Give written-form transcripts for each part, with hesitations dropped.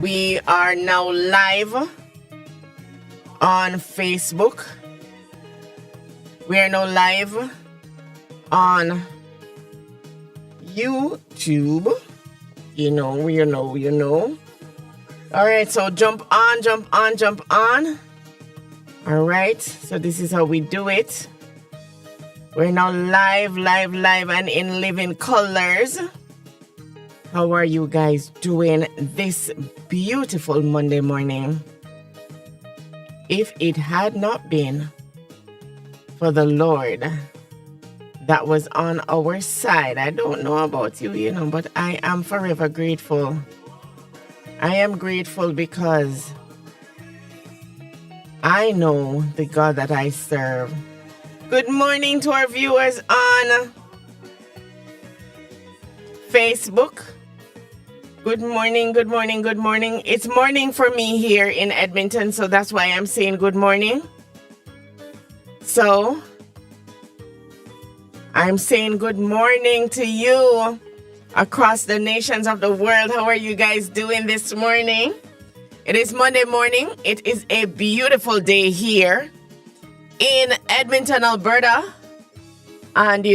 We are now live on Facebook. We are now live on YouTube. You know. All right, so jump on. All right, so this is how we do it. We're now live and in living colors. How are you guys doing this beautiful Monday morning? If it had not been for the Lord that was on our side, I don't know about you, but I am forever grateful. I am grateful because I know the God that I serve. Good morning to our viewers on Facebook. Good morning. It's morning for me here in Edmonton, so that's why I'm saying good morning. So, I'm saying good morning to you across the nations of the world. How are you guys doing this morning? It is Monday morning. It is a beautiful day here in Edmonton, Alberta. And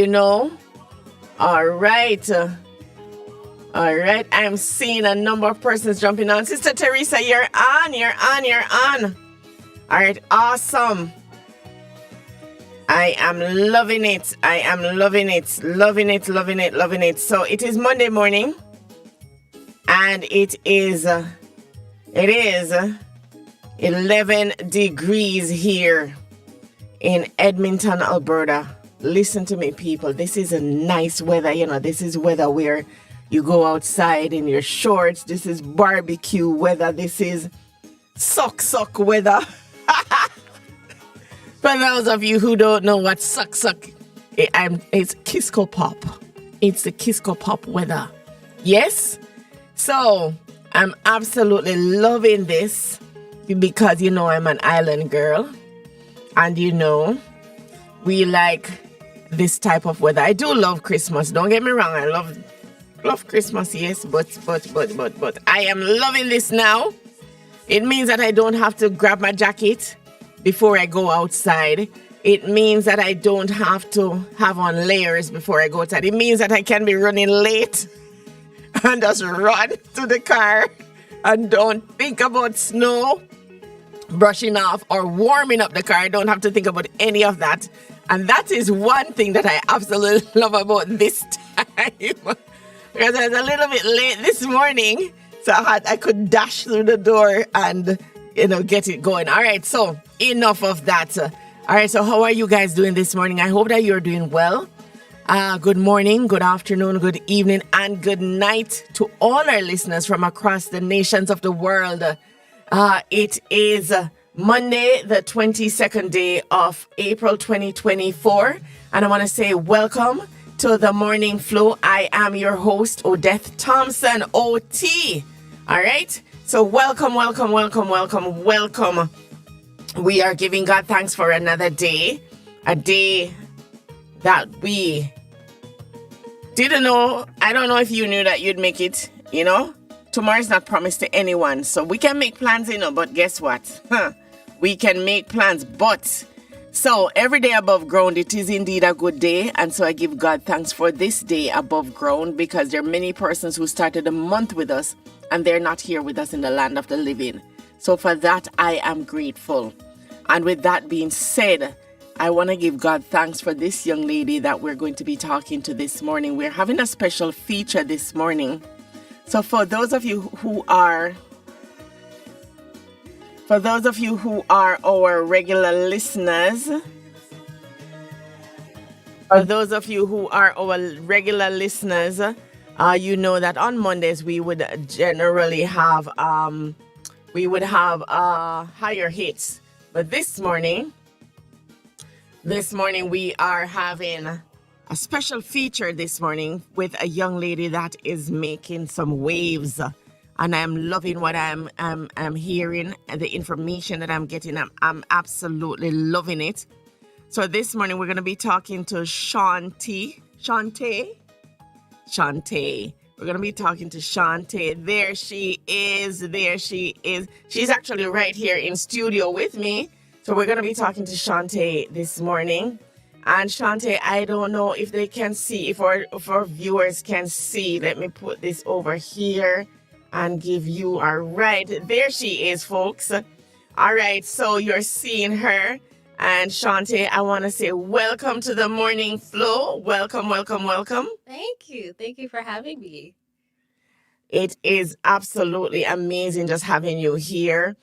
all right, I'm seeing a number of persons jumping on. Sister Teresa, you're on. All right, awesome. I am loving it. Loving it. So it is Monday morning, and it is 11 degrees here in Edmonton, Alberta. Listen to me, people. This is a nice weather. This is weather where you go outside in your shorts. This is barbecue weather. This is suck weather. For those of you who don't know what suck, it's Kisco Pop. It's the Kisco Pop weather. Yes? So, I'm absolutely loving this because, I'm an island girl. And, we like this type of weather. I do love Christmas. Don't get me wrong. I love Christmas, yes, but I am loving this now. It means that I don't have to grab my jacket before I go outside. It means that I don't have to have on layers before I go outside. It means that I can be running late and just run to the car and don't think about snow brushing off or warming up the car. I don't have to think about any of that. And that is one thing that I absolutely love about this time. Because I was a little bit late this morning, so I could dash through the door and, get it going. All right, so enough of that. All right, so how are you guys doing this morning? I hope that you're doing well. Good morning, good afternoon, good evening, and good night to all our listeners from across the nations of the world. It is Monday, the 22nd day of April 2024, and I want to say welcome to the Morning Flow. I am your host, Odette Thompson, OT. All right. So welcome. We are giving God thanks for another day, a day that we didn't know. I don't know if you knew that you'd make it, Tomorrow's not promised to anyone. So we can make plans, but guess what? We can make plans, but so every day above ground, it is indeed a good day. And so I give God thanks for this day above ground because there are many persons who started the month with us and they're not here with us in the land of the living. So for that, I am grateful. And with that being said, I want to give God thanks for this young lady that we're going to be talking to this morning. We're having a special feature this morning. So for those of you who are our regular listeners, you know that on Mondays we would generally have higher hits. But this morning we are having a special feature this morning with a young lady that is making some waves. And I'm loving what I'm hearing and the information that I'm getting. I'm absolutely loving it. So this morning we're going to be talking to Shantae We're going to be talking to Shantae. There she is. There she is. She's actually right here in studio with me. So we're going to be talking to Shantae this morning. And Shantae, I don't know if they can see, if our viewers can see. Let me put this over here and give you a right. There she is, folks. All right, so you're seeing her. And Shantae, I want to say welcome to the Morning Flow. Welcome, welcome, welcome. Thank you. Thank you for having me. It is absolutely amazing just having you here.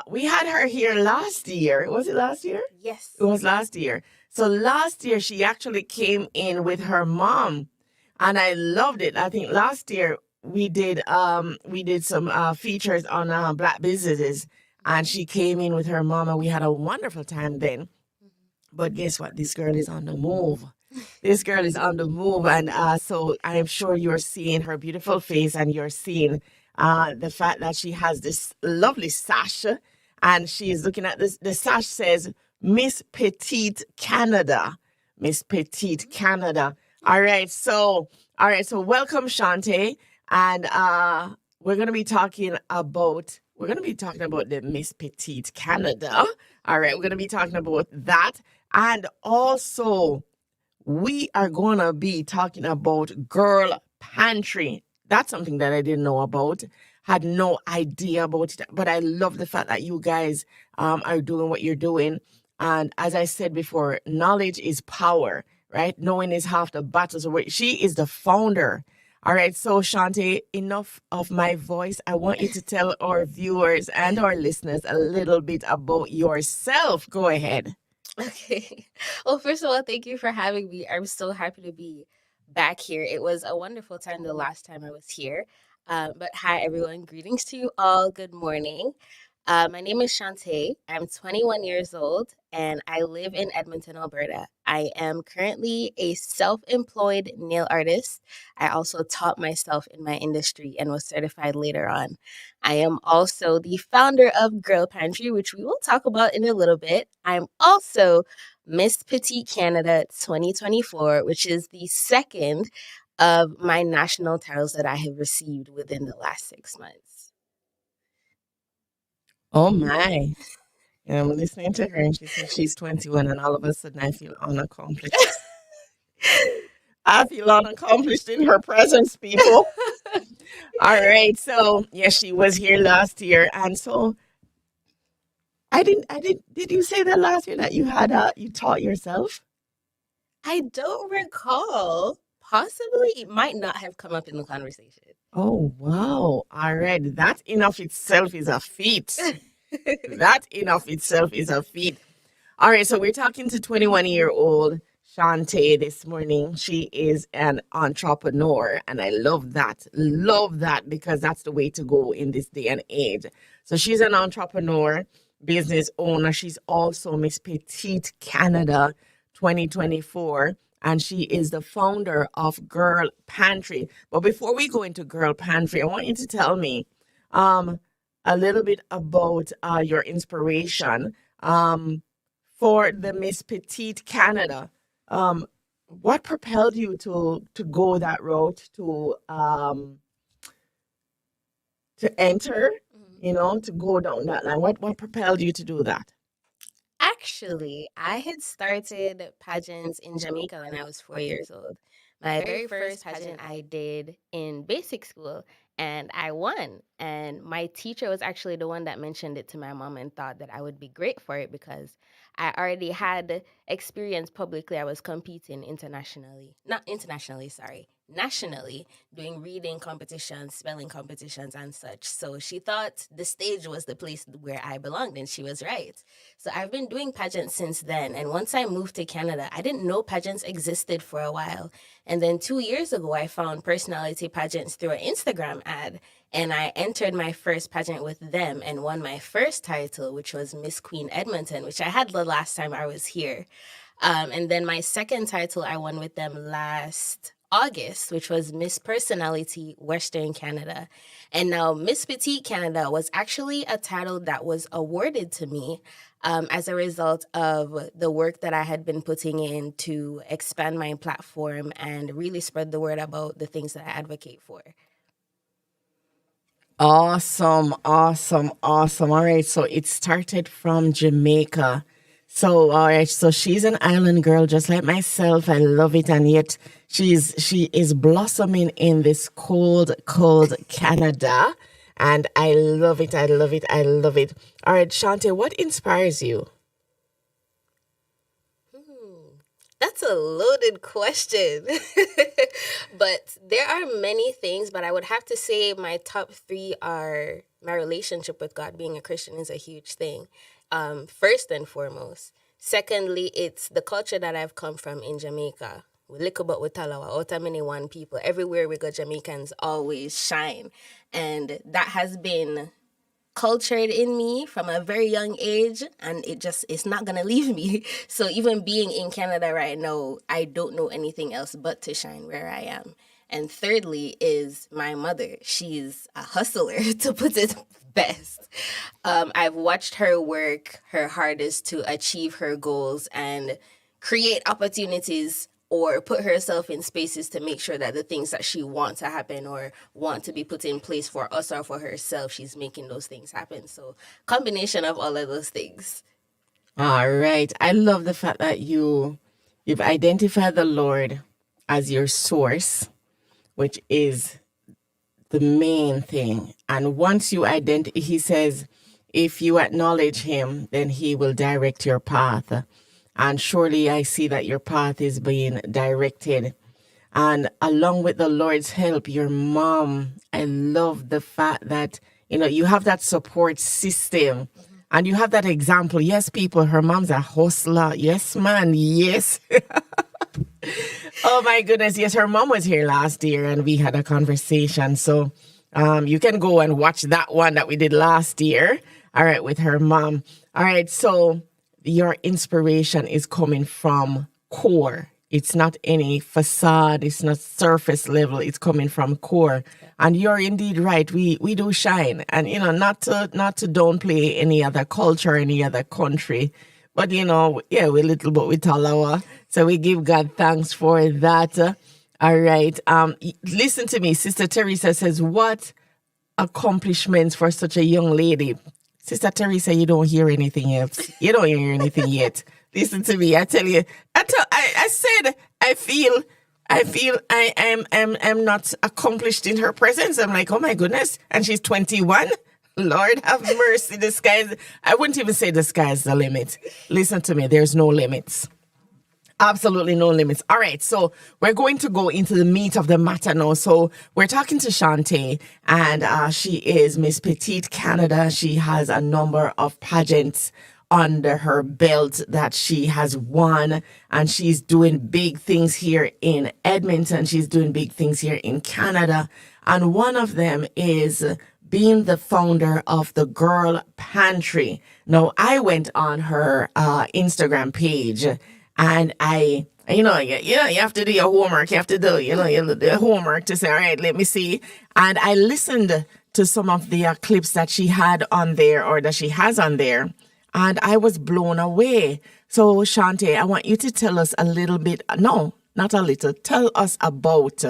We had her here last year. Was it last year? Yes. It was last year. So last year she actually came in with her mom, and I loved it. I think last year we did some features on Black businesses, and she came in with her mom, and we had a wonderful time then. But guess what? This girl is on the move. This girl is on the move, and so I'm sure you're seeing her beautiful face, and you're seeing the fact that she has this lovely sash, and she is looking at this. The sash says Miss Petite Canada. Miss Petite Canada. All right, so welcome, Shantae, and we're gonna be talking about the Miss Petite Canada. All right, we're gonna be talking about that, and also we are going to be talking about Girl Pantry. That's something that I didn't know about, had no idea about it, but I love the fact that you guys are doing what you're doing. And as I said before, knowledge is power, right? Knowing is half the battle. So she is the founder. All right, so Shantae, enough of my voice. I want you to tell our viewers and our listeners a little bit about yourself. Go ahead. Okay. Well, first of all, thank you for having me. I'm so happy to be back here. It was a wonderful time the last time I was here. But hi, everyone. Greetings to you all. Good morning. My name is Shantae. I'm 21 years old and I live in Edmonton, Alberta. I am currently a self employed nail artist. I also taught myself in my industry and was certified later on. I am also the founder of Girl Pantry, which we will talk about in a little bit. I'm also Miss Petite Canada 2024, which is the second of my national titles that I have received within the last 6 months. Oh my. And I'm listening to her and she says she's 21 and all of a sudden I feel unaccomplished. I feel unaccomplished in her presence, people. All right. So yes, she was here last year. And so did you say that last year that you had you taught yourself? I don't recall. Possibly it might not have come up in the conversation. Oh wow. All right. That in of itself is a feat. That in of itself is a feat. All right, so we're talking to 21-year-old Shantae this morning. She is an entrepreneur, and I love that. Love that because that's the way to go in this day and age. So she's an entrepreneur, business owner. She's also Miss Petite Canada 2024, and she is the founder of Girl Pantry. But before we go into Girl Pantry, I want you to tell me a little bit about your inspiration. For the Miss Petite Canada. What propelled you to go that route to enter, to go down that line? What propelled you to do that? Actually, I had started pageants in Jamaica when I was 4 years old. My very first pageant I did in basic school, and I won. And my teacher was actually the one that mentioned it to my mom and thought that I would be great for it because I already had experience publicly. I was competing internationally, not internationally, sorry, nationally, doing reading competitions, spelling competitions, and such. So she thought the stage was the place where I belonged, and she was right. So I've been doing pageants since then. And once I moved to Canada, I didn't know pageants existed for a while. And then 2 years ago, I found personality pageants through an Instagram ad. And I entered my first pageant with them and won my first title, which was Miss Queen Edmonton, which I had the last time I was here. And then my second title I won with them last August, which was Miss Personality Western Canada. And now Miss Petite Canada was actually a title that was awarded to me as a result of the work that I had been putting in to expand my platform and really spread the word about the things that I advocate for. Awesome, awesome, awesome. All right, so it started from Jamaica. So all right, so she's an island girl just like myself. I love it, and yet she is blossoming in this cold, cold Canada. And I love it. I love it. I love it. All right, Shantae, what inspires you? That's a loaded question. But there are many things, but I would have to say my top three are my relationship with God. Being a Christian is a huge thing, first and foremost. Secondly, it's the culture that I've come from in Jamaica. We lick about with Talawa, out of many one people. Everywhere we go, Jamaicans always shine. And that has been cultured in me from a very young age, and it's not gonna leave me. So even being in Canada right now, I don't know anything else but to shine where I am. And thirdly is my mother. She's a hustler, to put it best. I've watched her work her hardest to achieve her goals and create opportunities or put herself in spaces to make sure that the things that she wants to happen or want to be put in place for us or for herself, she's making those things happen. So combination of all of those things. All right. I love the fact that you've identified the Lord as your source, which is the main thing. And once you he says, if you acknowledge him, then he will direct your path. And surely I see that your path is being directed. And along with the Lord's help, your mom, I love the fact that, you have that support system and you have that example. Yes, people, her mom's a hustler. Yes, man. Yes. Oh, my goodness. Yes, her mom was here last year and we had a conversation. So you can go and watch that one that we did last year. All right, with her mom. All right, so your inspiration is coming from core. It's not any facade. It's not surface level. It's coming from core. And you're indeed right. We do shine. And, not to downplay any other culture, any other country. But, yeah, we're little but we talawa. So we give God thanks for that. All right. Listen to me. Sister Teresa says, what accomplishments for such a young lady? Sister Teresa, you don't hear anything else. You don't hear anything yet. Listen to me. I tell you. I said I feel I am not accomplished in her presence. I'm like, oh my goodness. And she's 21. Lord have mercy. I wouldn't even say the sky's the limit. Listen to me. There's no limits. Absolutely no limits. All right, so we're going to go into the meat of the matter now. So we're talking to Shantae, and she is Miss Petite Canada. She has a number of pageants under her belt that she has won, and she's doing big things here in Edmonton. She's doing big things here in Canada, and one of them is being the founder of the Girl Pantry. Now, I went on her Instagram page. And you have to do your homework. You have to do, the homework to say, all right, let me see. And I listened to some of the clips that she had on there or that she has on there. And I was blown away. So, Shantae, I want you to tell us a little bit. No, not a little. Tell us about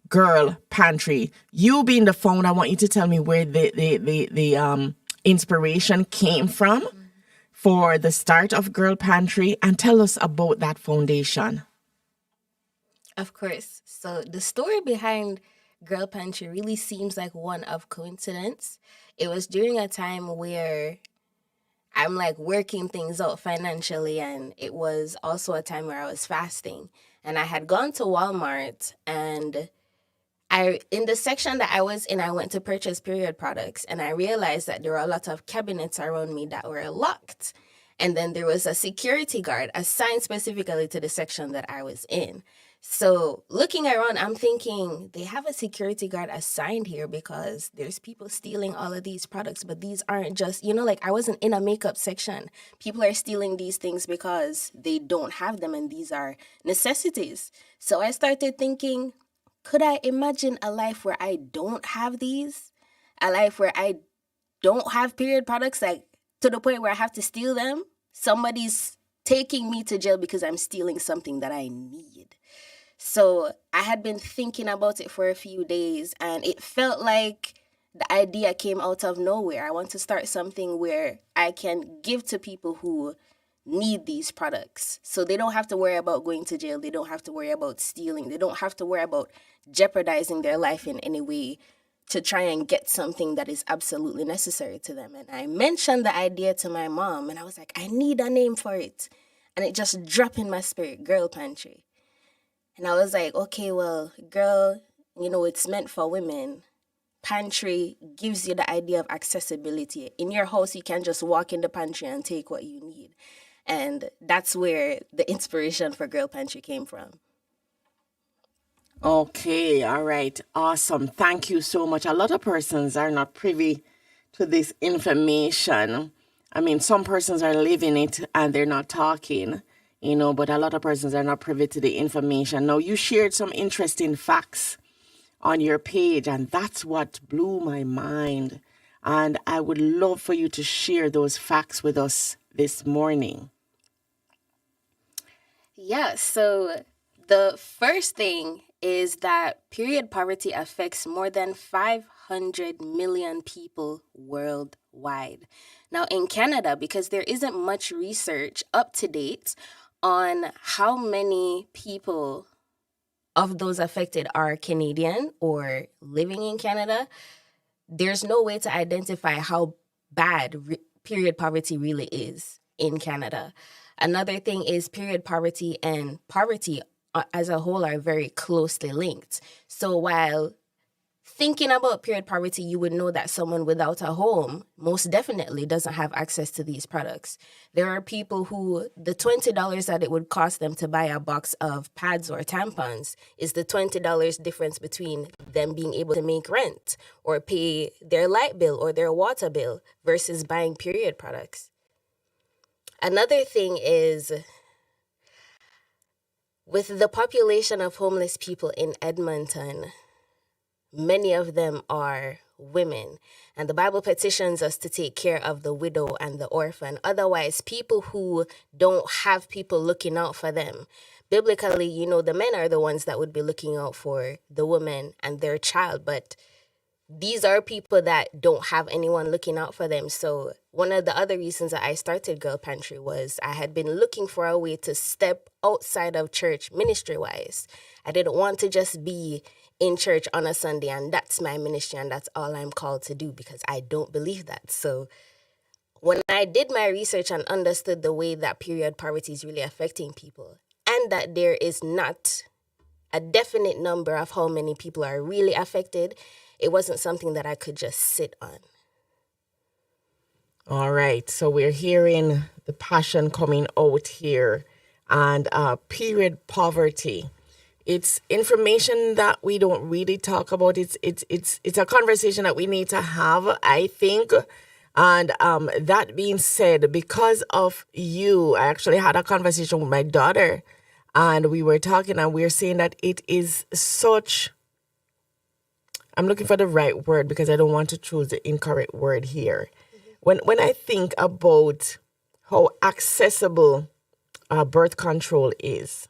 Girl Pantry. You being the founder, I want you to tell me where the inspiration came from for the start of Girl Pantry, and tell us about that foundation. Of course. So the story behind Girl Pantry really seems like one of coincidence. It was during a time where I'm like working things out financially, and it was also a time where I was fasting. And I had gone to Walmart, and in the section that I was in, I went to purchase period products, and I realized that there were a lot of cabinets around me that were locked. And then there was a security guard assigned specifically to the section that I was in. So looking around, I'm thinking they have a security guard assigned here because there's people stealing all of these products, but these aren't just, like I wasn't in a makeup section. People are stealing these things because they don't have them, and these are necessities. So I started thinking, could I imagine a life where I don't have these? A life where I don't have period products, like to the point where I have to steal them? Somebody's taking me to jail because I'm stealing something that I need. So I had been thinking about it for a few days, and it felt like the idea came out of nowhere. I want to start something where I can give to people who need these products. So they don't have to worry about going to jail. They don't have to worry about stealing. They don't have to worry about jeopardizing their life in any way to try and get something that is absolutely necessary to them. And I mentioned the idea to my mom, and I was like, I need a name for it. And it just dropped in my spirit, Girl Pantry. And I was like, okay, well, girl, it's meant for women. Pantry gives you the idea of accessibility. In your house, you can just walk in the pantry and take what you need. And that's where the inspiration for Girl Pantry came from. Okay, all right, awesome. Thank you so much. A lot of persons are not privy to this information. I mean, some persons are living it and they're not talking, but a lot of persons are not privy to the information. Now, you shared some interesting facts on your page, and that's what blew my mind. And I would love for you to share those facts with us this morning. Yeah, so the first thing is that period poverty affects more than 500 million people worldwide. Now, in Canada, because there isn't much research up to date on how many people of those affected are Canadian or living in Canada, there's no way to identify how bad period poverty really is in Canada. Another thing is period poverty and poverty as a whole are very closely linked. So while thinking about period poverty, you would know that someone without a home most definitely doesn't have access to these products. There are people who the $20 that it would cost them to buy a box of pads or tampons is the $20 difference between them being able to make rent or pay their light bill or their water bill versus buying period products. Another thing is, with the population of homeless people in Edmonton, many of them are women. And the Bible petitions us to take care of the widow and the orphan. Otherwise, people who don't have people looking out for them. Biblically, the men are the ones that would be looking out for the woman and their child. But these are people that don't have anyone looking out for them. So one of the other reasons that I started Girl Pantry was I had been looking for a way to step outside of church ministry-wise. I didn't want to just be in church on a Sunday and that's my ministry and that's all I'm called to do, because I don't believe that. So when I did my research and understood the way that period poverty is really affecting people, and that there is not a definite number of how many people are really affected, it wasn't something that I could just sit on. All right, so we're hearing the passion coming out here, and period poverty. It's information that we don't really talk about. It's a conversation that we need to have, I think. And that being said, because of you, I actually had a conversation with my daughter, and we were talking, and we were saying that it is such. I'm looking for the right word because I don't want to choose the incorrect word here. When I think about how accessible birth control is,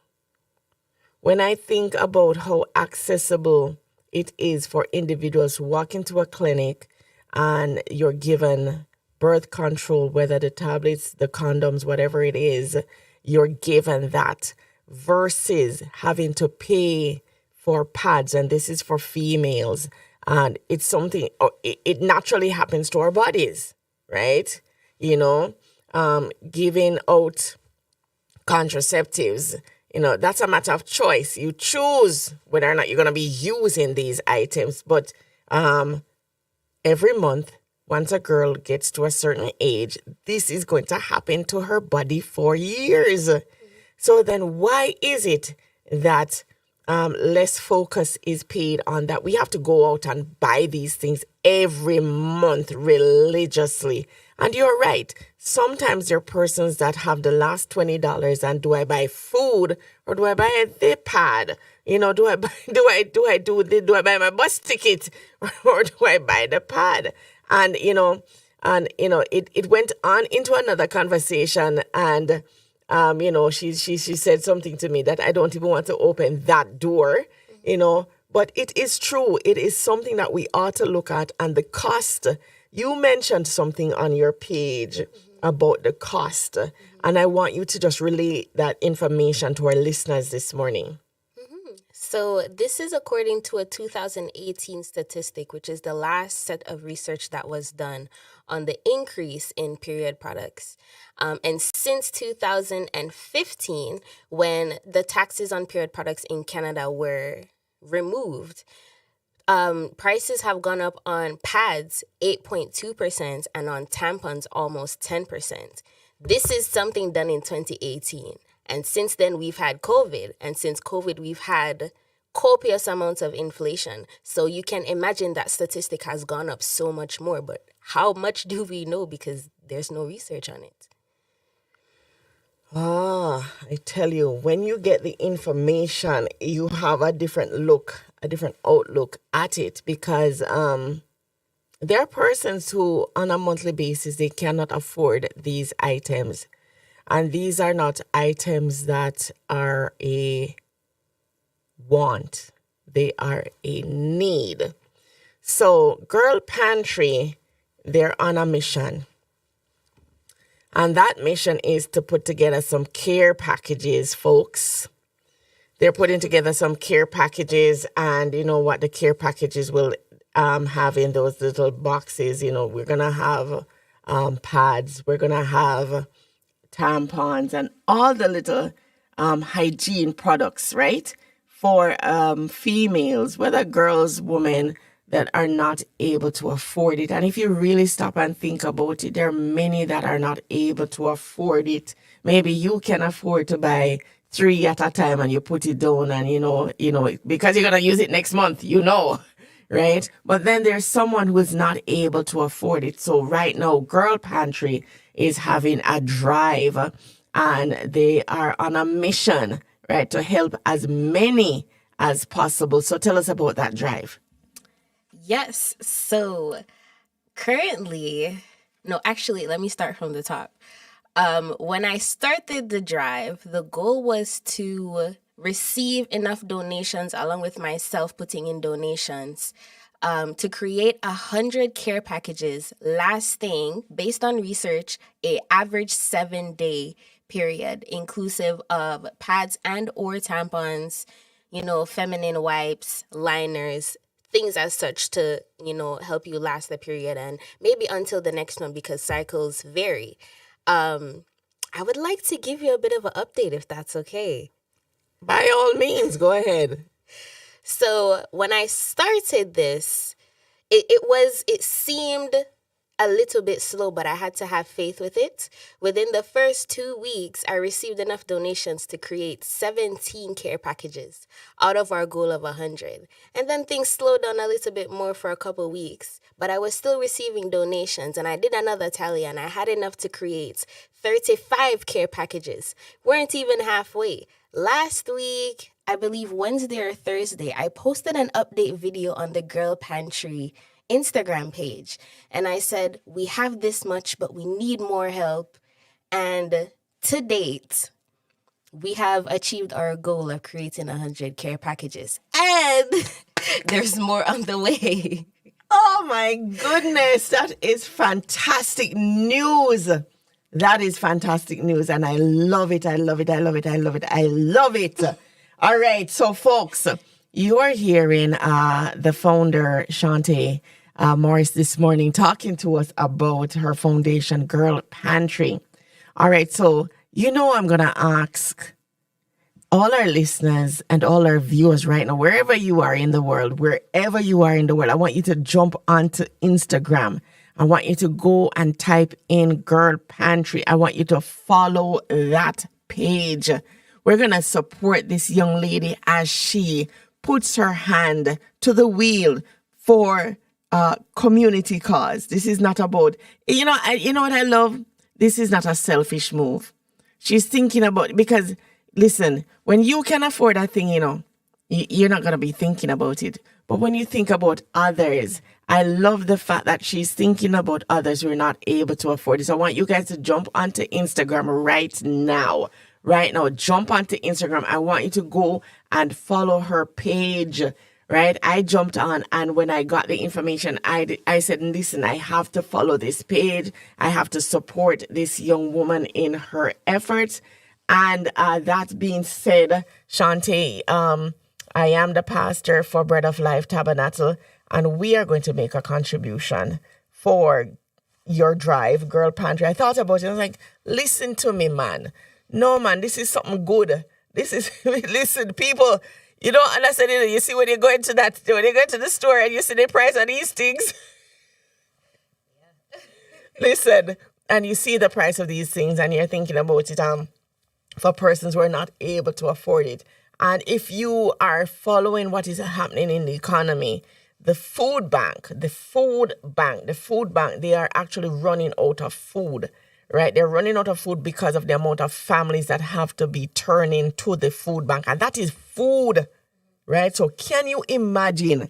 when I think about how accessible it is for individuals who walk into a clinic and you're given birth control, whether the tablets, the condoms, whatever it is, you're given that versus having to pay for pads, and this is for females, and it's something, it naturally happens to our bodies, right? Giving out contraceptives, that's a matter of choice. You choose whether or not you're going to be using these items, but every month, once a girl gets to a certain age, this is going to happen to her body for years. So then why is it that less focus is paid on that. We have to go out and buy these things every month religiously. And you're right. Sometimes there are persons that have the last $20 and do I buy food or do I buy the pad? Do I buy, do I buy my bus ticket or do I buy the pad? And it went on into another conversation, and she said something to me that I don't even want to open that door, but it is true. It is something that we ought to look at, and the cost. You mentioned something on your page about the cost, and I want you to just relay that information to our listeners this morning. So this is according to a 2018 statistic, which is the last set of research that was done on the increase in period products. And since 2015, when the taxes on period products in Canada were removed, prices have gone up on pads 8.2% and on tampons almost 10%. This is something done in 2018. And since then, we've had COVID. And since COVID, we've had copious amounts of inflation. So you can imagine that statistic has gone up so much more. But how much do we know? Because there's no research on it. I tell you, when you get the information, you have a different look, a different outlook at it, because there are persons who, on a monthly basis, they cannot afford these items. And these are not items that are a want. They are a need. So Girl Pantry, they're on a mission. And that mission is to put together some care packages, folks. They're putting together some care packages, and you know what the care packages will have in those little boxes. We're going to have pads. We're going to have tampons and all the little hygiene products, right? For females, whether girls, women that are not able to afford it. And if you really stop and think about it, there are many that are not able to afford it. Maybe you can afford to buy 3 at a time and you put it down and, because you're going to use it next month, right? But then there's someone who is not able to afford it. So right now, Girl Pantry is having a drive, and they are on a mission, right, to help as many as possible. So tell us about that drive. Yes. So currently, let me start from the top. When I started the drive, the goal was to receive enough donations, along with myself putting in donations, to create 100 care packages lasting, based on research, a average 7-day period, inclusive of pads and or tampons, feminine wipes, liners, things as such to, help you last the period and maybe until the next one, because cycles vary. I would like to give you a bit of an update, if that's okay. By all means, go ahead. So when I started this, it seemed a little bit slow, but I had to have faith with it. Within the first 2 weeks, I received enough donations to create 17 care packages out of our goal of 100. And then things slowed down a little bit more for a couple weeks, but I was still receiving donations, and I did another tally, and I had enough to create 35 care packages. Weren't even halfway. Last week, I believe Wednesday or Thursday, I posted an update video on the Girl Pantry Instagram page. And I said, we have this much, but we need more help. And to date, we have achieved our goal of creating 100 care packages. And there's more on the way. Oh my goodness, that is fantastic news. That is fantastic news, and I love it. I love it. I love it. I love it. I love it. All right, so folks, you are hearing the founder, Shantae Morris, this morning talking to us about her foundation, Girl Pantry. All right, so I'm going to ask all our listeners and all our viewers right now, wherever you are in the world, I want you to jump onto Instagram. I want you to go and type in Girl Pantry. I want you to follow that page. We're going to support this young lady as she puts her hand to the wheel for community cause. This is not about, you know what I love? This is not a selfish move. She's thinking about, because listen, when you can afford a thing, you're not going to be thinking about it. But when you think about others, I love the fact that she's thinking about others who are not able to afford it. So I want you guys to jump onto Instagram right now. Right now, jump onto Instagram. I want you to go and follow her page. Right? I jumped on, and when I got the information, I said, listen, I have to follow this page. I have to support this young woman in her efforts. And that being said, Shantae, I am the pastor for Bread of Life Tabernacle, and we are going to make a contribution for your drive, Girl Pantry. I thought about it. I was like, listen to me, man. No, man, this is something good. This is, listen, people, you don't understand it. You see, when you go into the store and you see the price of these things, listen, and you see the price of these things and you're thinking about it for persons who are not able to afford it. And if you are following what is happening in the economy, the food bank, they are actually running out of food, right? They're running out of food because of the amount of families that have to be turning to the food bank. And that is food, right? So can you imagine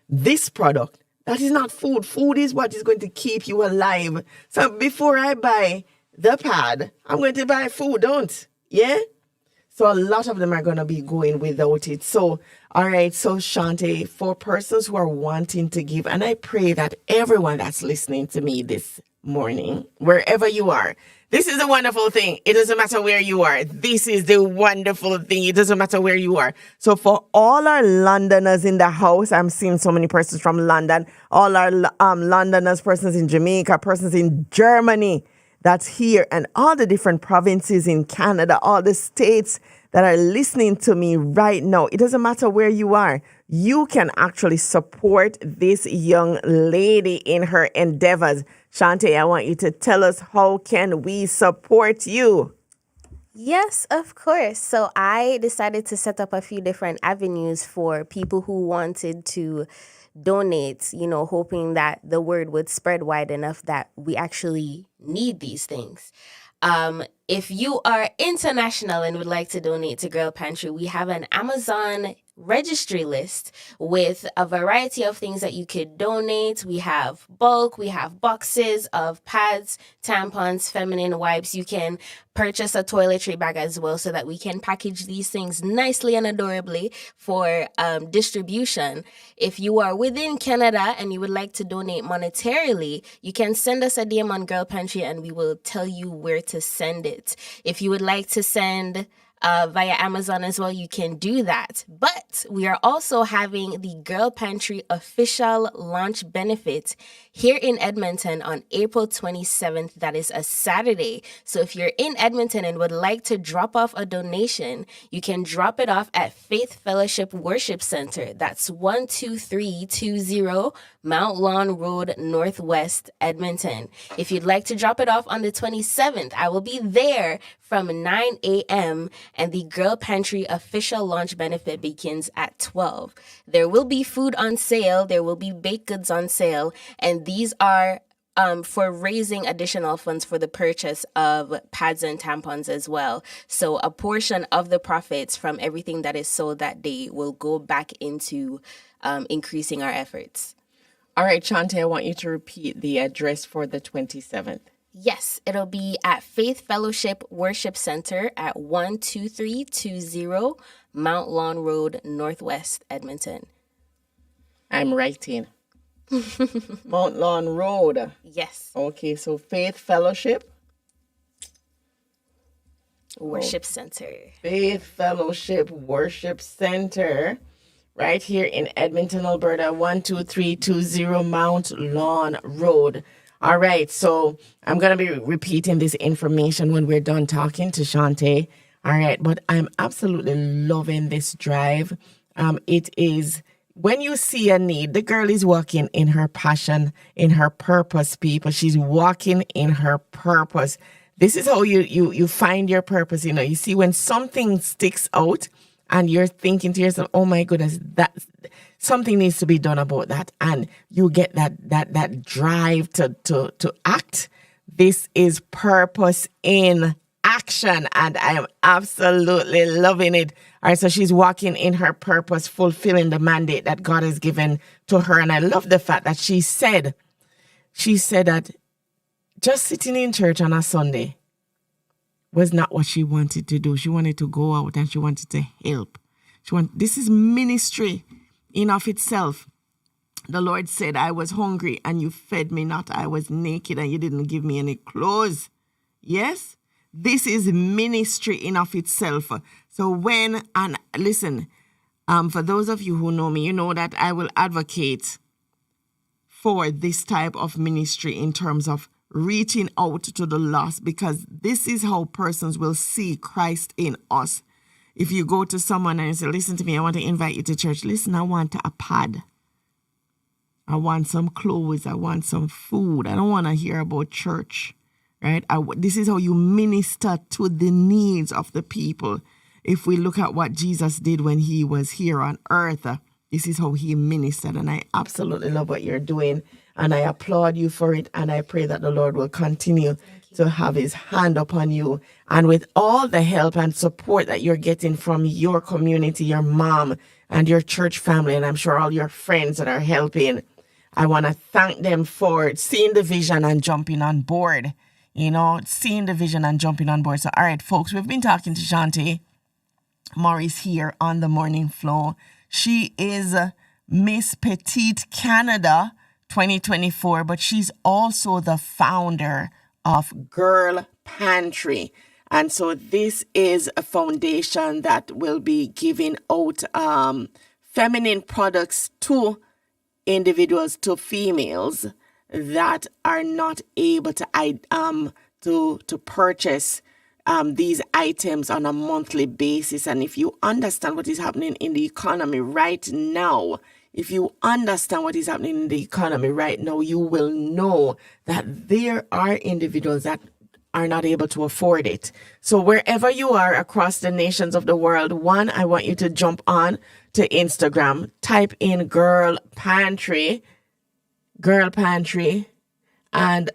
this product? That is not food. Food is what is going to keep you alive. So before I buy the pad, I'm going to buy food, don't? Yeah? So a lot of them are going to be going without it. So, all right. So Shantae, for persons who are wanting to give, and I pray that everyone that's listening to me this morning, wherever you are, this is a wonderful thing. It doesn't matter where you are. This is the wonderful thing. It doesn't matter where you are. So for all our Londoners in the house, I'm seeing so many persons from London, all our Londoners, persons in Jamaica, persons in Germany, that's here, and all the different provinces in Canada, all the states that are listening to me right now. It doesn't matter where you are. You can actually support this young lady in her endeavors. Shantae, I want you to tell us, how can we support you? Yes, of course. So I decided to set up a few different avenues for people who wanted to donate, hoping that the word would spread wide enough that we actually need these things. If you are international and would like to donate to Girl Pantry, we have an Amazon registry list with a variety of things that you could donate. We have bulk, we have boxes of pads, tampons, feminine wipes. You can purchase a toiletry bag as well so that we can package these things nicely and adorably for distribution. If you are within Canada and you would like to donate monetarily, you can send us a DM on Girl Pantry and we will tell you where to send it. If you would like to send via Amazon as well, you can do that. But we are also having the Girl Pantry official launch benefit here in Edmonton on April 27th. That is a Saturday. So if you're in Edmonton and would like to drop off a donation, you can drop it off at Faith Fellowship Worship Center. That's 12320 Mount Lawn Road, Northwest, Edmonton. If you'd like to drop it off on the 27th, I will be there from 9 a.m. and the Girl Pantry official launch benefit begins at 12. There will be food on sale. There will be baked goods on sale. And these are for raising additional funds for the purchase of pads and tampons as well. So a portion of the profits from everything that is sold that day will go back into increasing our efforts. All right, Shantae, I want you to repeat the address for the 27th. Yes, it'll be at Faith Fellowship Worship Center at 12320 Mount Lawn Road, Northwest, Edmonton. I'm writing. Mount Lawn Road. Yes. Okay, so Faith Fellowship Worship Center. Faith Fellowship Worship Center, right here in Edmonton, Alberta, 12320 Mount Lawn Road. All right, so I'm going to be repeating this information when we're done talking to Shantae. All right, but I'm absolutely loving this drive. It is, when you see a need, the girl is walking in her passion, in her purpose, people. She's walking in her purpose. This is how you find your purpose. You see, when something sticks out and you're thinking to yourself, oh my goodness, that something needs to be done about that, and you get that drive to act. This is purpose in action, and I am absolutely loving it. All right, so she's walking in her purpose, fulfilling the mandate that God has given to her. And I love the fact that she said that just sitting in church on a Sunday was not what she wanted to do. She wanted to go out and she wanted to help. This is ministry in of itself. The Lord said, I was hungry and you fed me not. I was naked and you didn't give me any clothes. Yes, this is ministry in of itself. So listen, for those of you who know me, you know that I will advocate for this type of ministry in terms of reaching out to the lost, because this is how persons will see Christ in us. If you go to someone and you say, listen to me, I want to invite you to church. Listen, I want a pad. I want some clothes. I want some food. I don't want to hear about church, right? This is how you minister to the needs of the people. If we look at what Jesus did when he was here on earth, this is how he ministered. And I absolutely love what you're doing. And I applaud you for it. And I pray that the Lord will continue to have his hand upon you. And with all the help and support that you're getting from your community, your mom and your church family, and I'm sure all your friends that are helping, I want to thank them for seeing the vision and jumping on board. Seeing the vision and jumping on board. So, all right, folks, we've been talking to Shantae Morris here on the Morning Flow. She is Miss Petite Canada 2024, but she's also the founder of Girl Pantry. And so this is a foundation that will be giving out feminine products to individuals, to females that are not able to purchase these items on a monthly basis. And if you understand what is happening in the economy right now, you will know that there are individuals that are not able to afford it. So wherever you are across the nations of the world, I want you to jump on to Instagram, type in Girl Pantry, and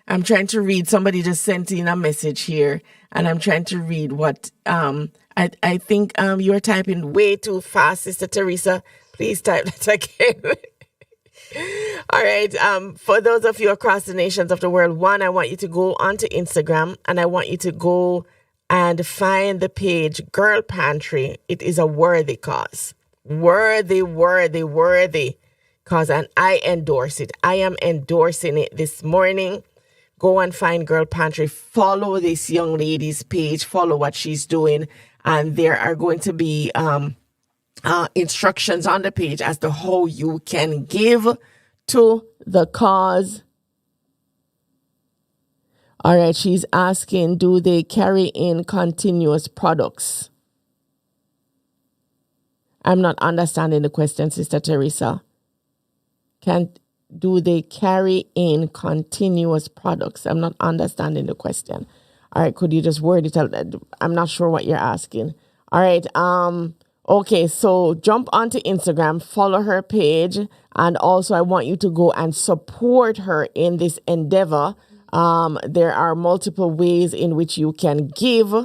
I'm trying to read. Somebody just sent in a message here, and I'm trying to read what I think you're typing way too fast, Sister Teresa. Please type that again. All right. For those of you across the nations of the world, I want you to go onto Instagram, and I want you to go and find the page Girl Pantry. It is a worthy cause. Worthy cause, and I endorse it. I am endorsing it this morning. Go and find Girl Pantry. Follow this young lady's page. Follow what she's doing. And there are going to be instructions on the page as to how you can give to the cause. All right, she's asking, do they carry in continuous products? I'm not understanding the question, Sister Teresa. Do they carry in continuous products? I'm not understanding the question. All right, could you just word it out? I'm not sure what you're asking. All right, okay, so jump onto Instagram, follow her page, and also I want you to go and support her in this endeavor. There are multiple ways in which you can give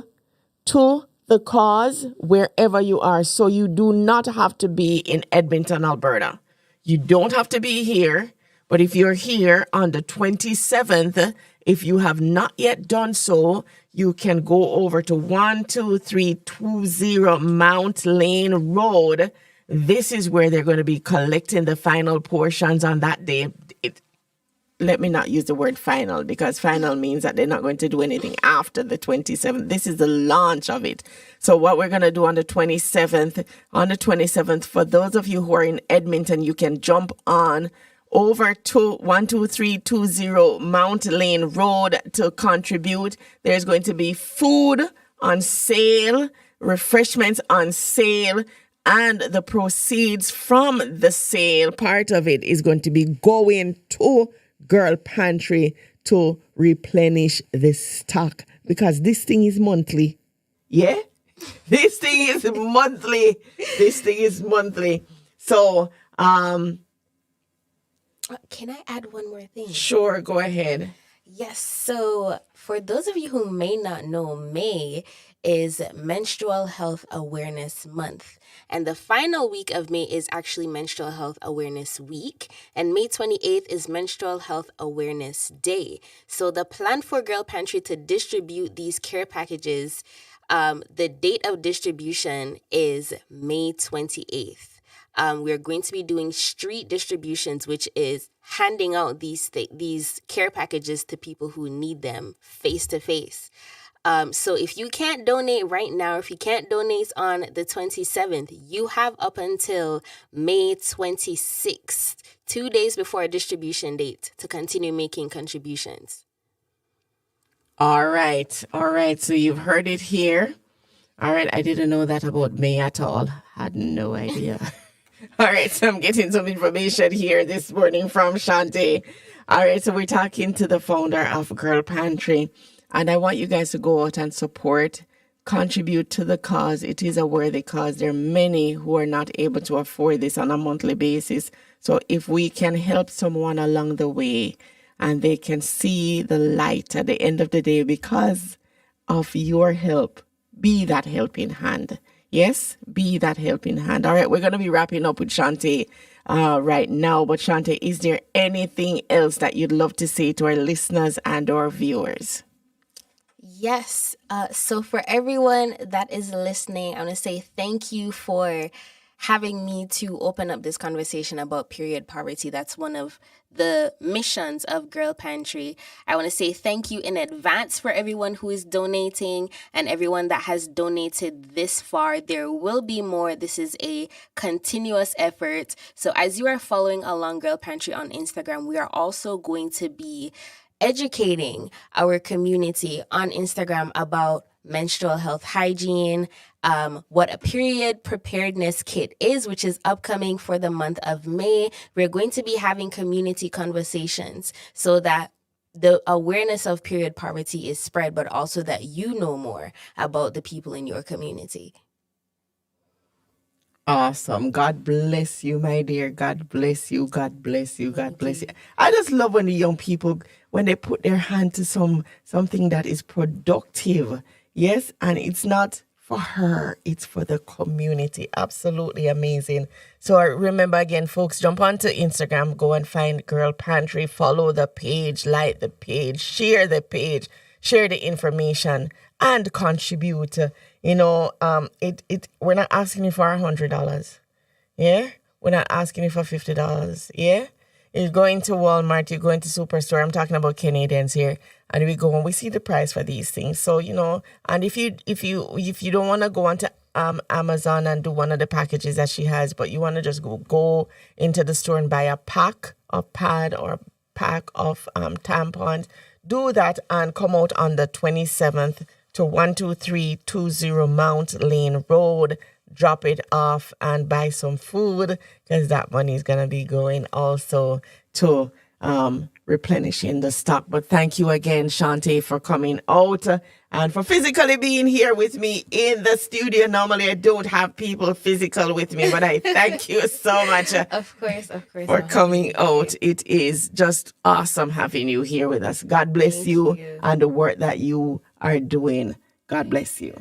to the cause wherever you are. So you do not have to be in Edmonton, Alberta. You don't have to be here. But if you're here on the 27th, if you have not yet done so, you can go over to 12320 Mount Lane Road. This is where they're going to be collecting the final portions on that day. Let me not use the word final, because final means that they're not going to do anything after the 27th. This is the launch of it. So what we're going to do on the 27th, for those of you who are in Edmonton, you can jump on over to 12320 Mount Lane Road to contribute. There's going to be food on sale, refreshments on sale, and the proceeds from the sale, part of it is going to be going to Girl Pantry to replenish the stock because this thing is monthly. Yeah? This thing is monthly. This thing is monthly. So, Can I add one more thing? sure, go ahead. Yes. So, for those of you who may not know, May is Menstrual Health Awareness Month. And the final week of May is actually Menstrual Health Awareness Week. And May 28th is Menstrual Health Awareness Day. So, the plan for Girl Pantry to distribute these care packages, the date of distribution is May 28th. We're going to be doing street distributions, which is handing out these care packages to people who need them face to face. So if you can't donate right now, if you can't donate on the 27th, you have up until May 26th, 2 days before a distribution date, to continue making contributions. All right. So you've heard it here. All right. I didn't know that about May at all. Had no idea. All right, so I'm getting some information here this morning from Shantae. All right, so we're talking to the founder of Girl Pantry, and I want you guys to go out and support, contribute to the cause. It is a worthy cause. There are many who are not able to afford this on a monthly basis. So if we can help someone along the way and they can see the light at the end of the day because of your help, be that helping hand. Yes, be that helping hand. All right, we're going to be wrapping up with Shantae right now. But Shantae, is there anything else that you'd love to say to our listeners and our viewers? Yes. So for everyone that is listening, I want to say thank you for having me to open up this conversation about period poverty. That's one of the missions of Girl Pantry. I want to say thank you in advance for everyone who is donating and everyone that has donated this far. There will be more. This is a continuous effort. So as you are following along Girl Pantry on Instagram, we are also going to be educating our community on Instagram about menstrual health hygiene, what a period preparedness kit is, which is upcoming for the month of May. We're going to be having community conversations so that the awareness of period poverty is spread, but also that you know more about the people in your community. Awesome. God bless you, my dear. God bless you. God bless you. God bless you. I just love when the young people, when they put their hand to something that is productive. Yes, and it's not for her, it's for the community. Absolutely amazing. So remember again, folks, jump onto Instagram, go and find Girl Pantry, follow the page, like the page, share the page, share the information, and contribute. We're not asking you for $100. Yeah, we're not asking you for $50. Yeah. You're going to Walmart, you're going to Superstore. I'm talking about Canadians here. And we go and we see the price for these things. So, and if you don't want to go onto Amazon and do one of the packages that she has, but you want to just go into the store and buy a pack of pad or pack of tampons, do that and come out on the 27th to 12320 Mount Lane Road. Drop it off and buy some food because that money is going to be going also to replenishing the stock. But thank you again, Shantae, for coming out and for physically being here with me in the studio. Normally, I don't have people physical with me, but I thank you so much Of course. for coming out. It is just awesome having you here with us. God bless you and the work that you are doing. God bless you.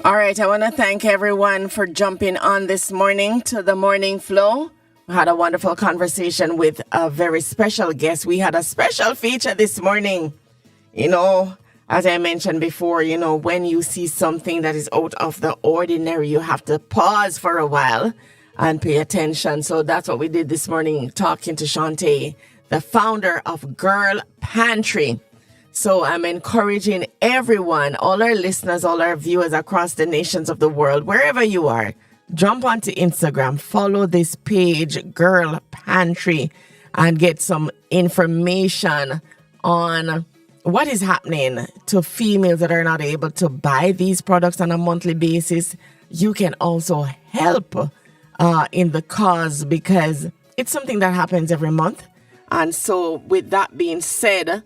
All right, I want to thank everyone for jumping on this morning to the Morning Flow. We had a wonderful conversation with a very special guest. We had a special feature this morning. As I mentioned before, when you see something that is out of the ordinary, you have to pause for a while and pay attention. So that's what we did this morning, talking to Shantae, the founder of Girl Pantry. So I'm encouraging everyone, all our listeners, all our viewers across the nations of the world, wherever you are, jump onto Instagram, follow this page, Girl Pantry, and get some information on what is happening to females that are not able to buy these products on a monthly basis. You can also help in the cause because it's something that happens every month. And so with that being said,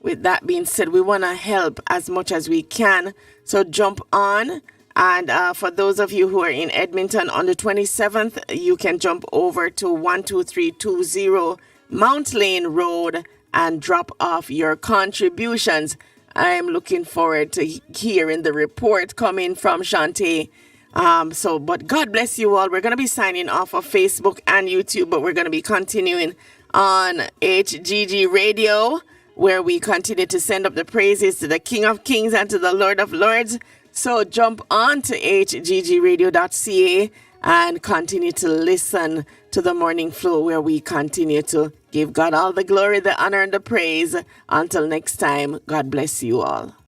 we want to help as much as we can. So jump on. And for those of you who are in Edmonton on the 27th, you can jump over to 12320 Mount Lane Road and drop off your contributions. I'm looking forward to hearing the report coming from Shantae. But God bless you all. We're going to be signing off of Facebook and YouTube, but we're going to be continuing on HGG Radio, where we continue to send up the praises to the King of Kings and to the Lord of Lords. So jump on to hggradio.ca and continue to listen to the Morning Flow, where we continue to give God all the glory, the honor, and the praise. Until next time, God bless you all.